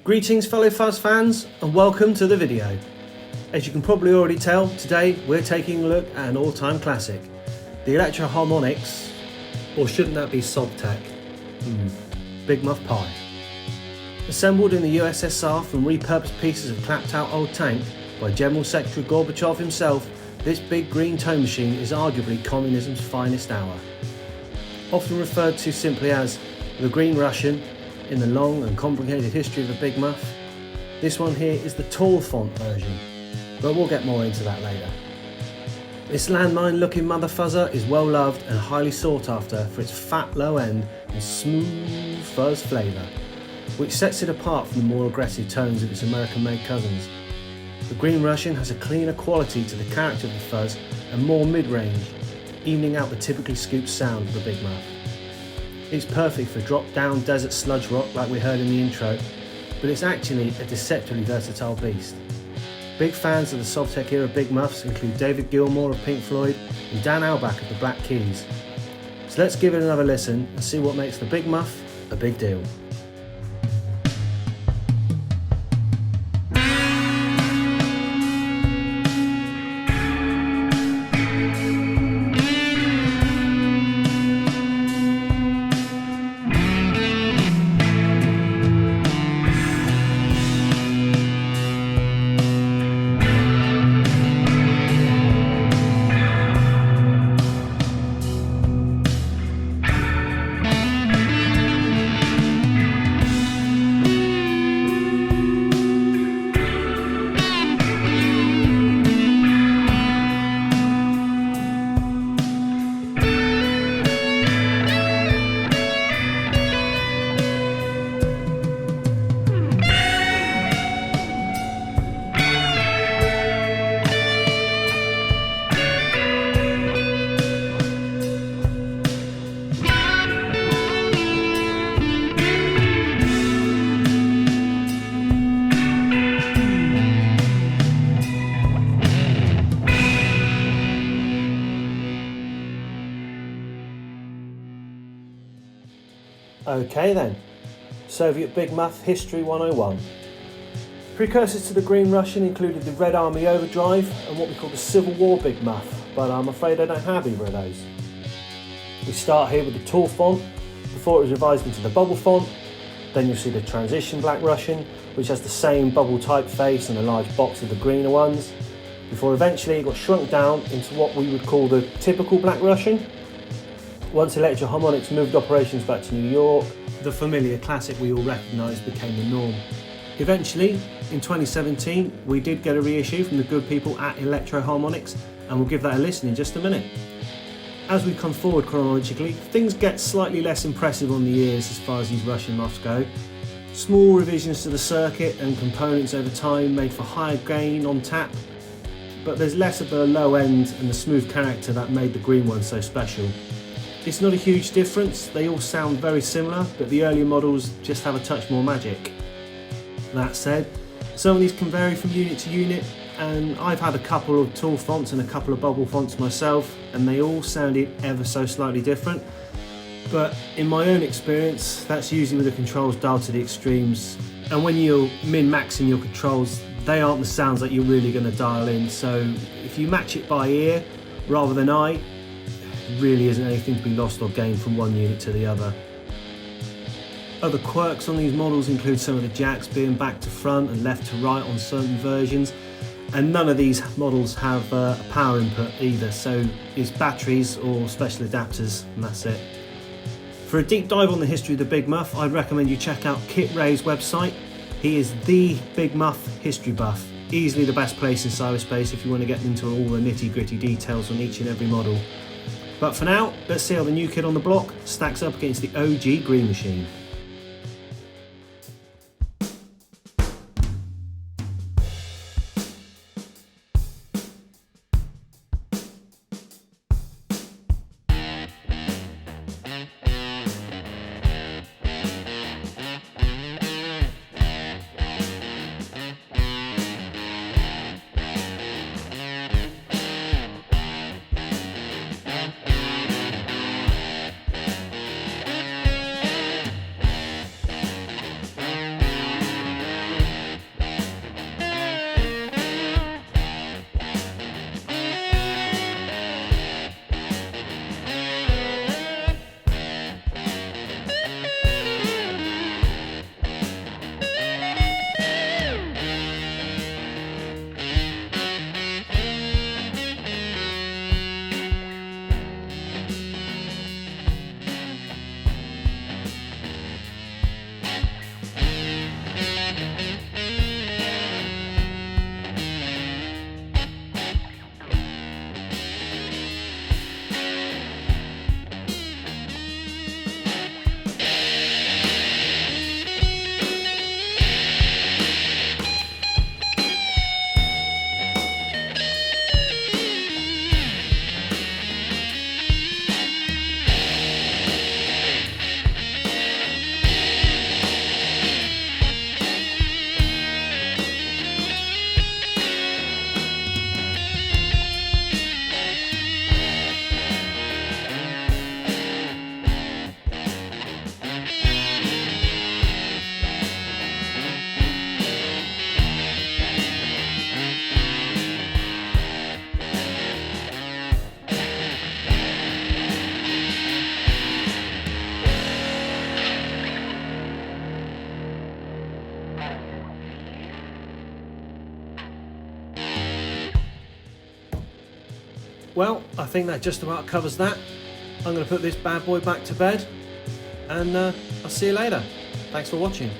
Greetings fellow fuzz fans and welcome to the video. As you can probably already tell, today we're taking a look at an all-time classic, the Electro-Harmonix, or shouldn't that be Sovtek Big Muff Pi. Assembled in the USSR from repurposed pieces of clapped out old tank by General Secretary Gorbachev himself, this big green tow machine is arguably communism's finest hour. Often referred to simply as the Green Russian in the long and complicated history of the Big Muff, this one here is the tall font version, but we'll get more into that later. This landmine looking mother fuzzer is well loved and highly sought after for its fat low end and smooth fuzz flavour, which sets it apart from the more aggressive tones of its American made cousins. The Green Russian has a cleaner quality to the character of the fuzz and more mid-range, evening out the typically scooped sound of the Big Muff. It's perfect for drop-down desert sludge rock like we heard in the intro, but it's actually a deceptively versatile beast. Big fans of the Sovtek era Big Muffs include David Gilmour of Pink Floyd and Dan Auerbach of the Black Keys. So let's give it another listen and see what makes the Big Muff a big deal. Okay then, Soviet Big Muff History 101. Precursors to the Green Russian included the Red Army Overdrive and what we call the Civil War Big Muff, but I'm afraid I don't have either of those. We start here with the tall font, before it was revised into the bubble font. Then you'll see the transition Black Russian, which has the same bubble typeface and a large box of the greener ones, before eventually it got shrunk down into what we would call the typical Black Russian. Once Electro-Harmonix moved operations back to New York, the familiar classic we all recognise became the norm. Eventually, in 2017, we did get a reissue from the good people at Electro-Harmonix, and we'll give that a listen in just a minute. As we come forward chronologically, things get slightly less impressive on the ears as far as these Russian muffs go. Small revisions to the circuit and components over time made for higher gain on tap, but there's less of the low end and the smooth character that made the green one so special. It's not a huge difference, they all sound very similar, but the earlier models just have a touch more magic. That said, some of these can vary from unit to unit, and I've had a couple of tall fonts and a couple of bubble fonts myself, and they all sounded ever so slightly different. But in my own experience, that's usually with the controls dialed to the extremes, and when you're min-maxing your controls, they aren't the sounds that you're really going to dial in, so if you match it by ear rather than eye, really isn't anything to be lost or gained from one unit to the other. Other quirks on these models include some of the jacks being back to front and left to right on certain versions, and none of these models have a power input either, so it's batteries or special adapters and that's it. For a deep dive on the history of the Big Muff, I'd recommend you check out Kit Ray's website. He is the Big Muff history buff, easily the best place in cyberspace if you want to get into all the nitty gritty details on each and every model. But for now, let's see how the new kid on the block stacks up against the OG Green Machine. Well, I think that just about covers that. I'm going to put this bad boy back to bed, and I'll see you later. Thanks for watching.